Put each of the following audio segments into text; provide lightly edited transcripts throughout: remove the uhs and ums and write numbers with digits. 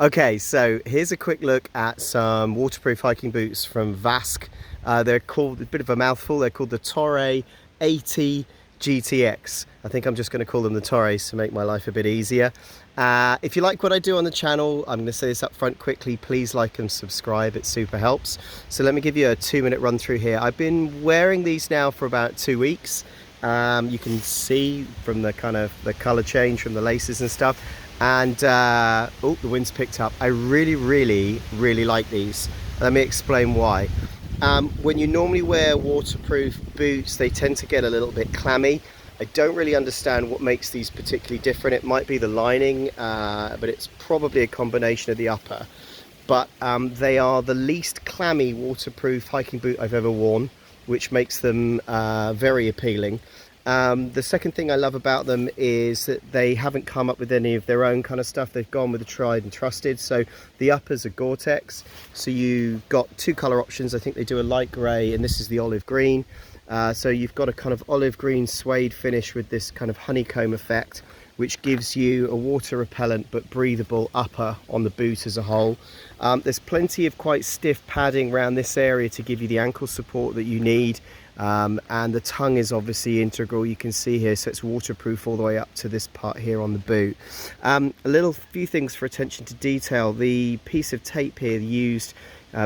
Okay, so here's a quick look at some waterproof hiking boots from Vasque. They're called, a bit of a mouthful, they're called the Torre 80 GTX. I think I'm just going to call them the Torres to make my life a bit easier. If you like what I do on the channel, I'm going to say this up front quickly, please like and subscribe, it super helps. So let me give you a 2-minute run through here. I've been wearing these now for about 2 weeks. You can see from the kind of the color change from the laces and stuff. And oh, the wind's picked up. I really like these. Let me explain why. When you normally wear waterproof boots, they tend to get a little bit clammy. I don't really understand what makes these particularly different. It might be the lining, but it's probably a combination of the upper. But they are the least clammy waterproof hiking boot I've ever worn, which makes them very appealing. The second thing I love about them is that they haven't come up with any of their own kind of stuff. They've gone with the tried and trusted. So the uppers are Gore-Tex. So you've got 2 color options. I think they do a light gray and this is the olive green. So you've got a kind of olive green suede finish with this kind of honeycomb effect, which gives you a water repellent but breathable upper on the boot as a whole. There's plenty of quite stiff padding around this area to give you the ankle support that you need. And the tongue is obviously integral, you can see here, so it's waterproof all the way up to this part here on the boot. A few things for attention to detail. The piece of tape here used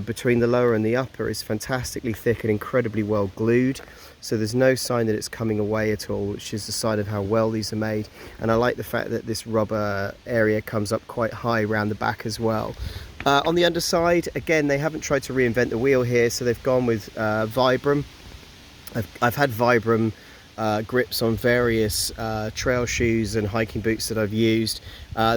between the lower and the upper is fantastically thick and incredibly well glued, so there's no sign that it's coming away at all, which is a sign of how well these are made. And I like the fact that this rubber area comes up quite high around the back as well. On the underside, again, they haven't tried to reinvent the wheel here, so they've gone with Vibram. I've had Vibram grips on various trail shoes and hiking boots that I've used.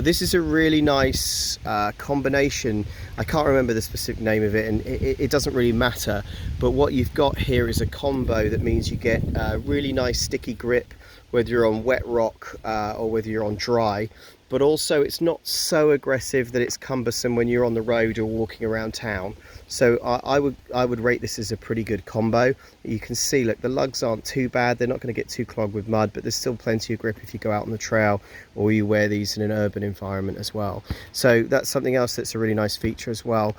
This is a really nice combination. I can't remember the specific name of it, and it doesn't really matter, but what you've got here is a combo that means you get a really nice sticky grip whether you're on wet rock or whether you're on dry, but also it's not so aggressive that it's cumbersome when you're on the road or walking around town. So I would rate this as a pretty good combo. You can see, look, the lugs aren't too bad. They're not going to get too clogged with mud, but there's still plenty of grip if you go out on the trail or you wear these in an urban environment as well. So that's something else that's a really nice feature as well.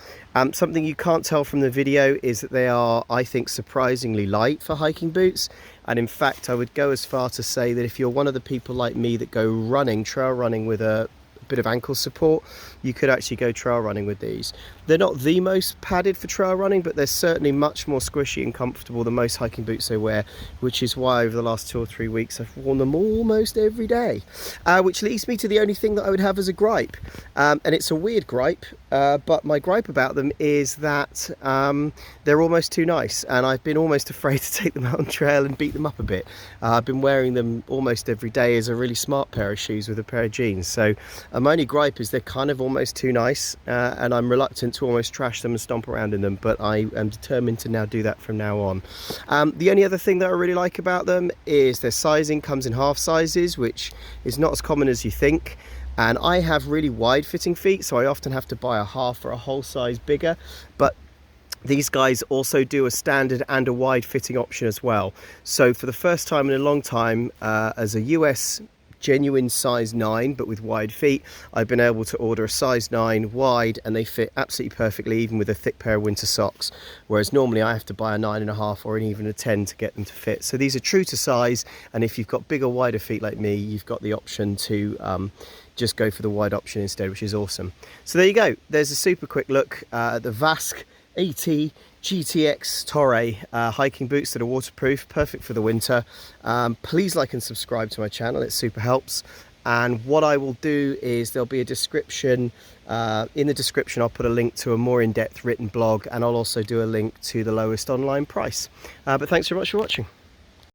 Something you can't tell from the video is that they are, I think, surprisingly light for hiking boots. And in fact, I would go as far to say that if you're one of the people like me that go running, trail running with a bit of ankle support, you could actually go trail running with these. They're not the most padded for trail running, but they're certainly much more squishy and comfortable than most hiking boots I wear, which is why over the last 2 or 3 weeks I've worn them almost every day. Which leads me to the only thing that I would have as a gripe, and it's a weird gripe, but my gripe about them is that they're almost too nice, and I've been almost afraid to take them out on trail and beat them up a bit. I've been wearing them almost every day as a really smart pair of shoes with a pair of jeans. So my only gripe is they're kind of almost too nice, and I'm reluctant to almost trash them and stomp around in them, but I am determined to now do that from now on. The only other thing that I really like about them is their sizing comes in half sizes, which is not as common as you think. And I have really wide fitting feet, so I often have to buy a half or a whole size bigger, but these guys also do a standard and a wide fitting option as well. So for the first time in a long time, as a US genuine size 9 but with wide feet, I've been able to order a size 9 wide, and they fit absolutely perfectly even with a thick pair of winter socks, whereas normally I have to buy a 9.5 or even a 10 to get them to fit. So these are true to size, and if you've got bigger, wider feet like me, you've got the option to just go for the wide option instead, which is awesome. So there you go, there's a super quick look at the Vasque AT GTX Torre hiking boots that are waterproof, perfect for the winter. Please like and subscribe to my channel, it super helps. And what I will do is there'll be a description, in the description I'll put a link to a more in-depth written blog, and I'll also do a link to the lowest online price. But thanks very much for watching.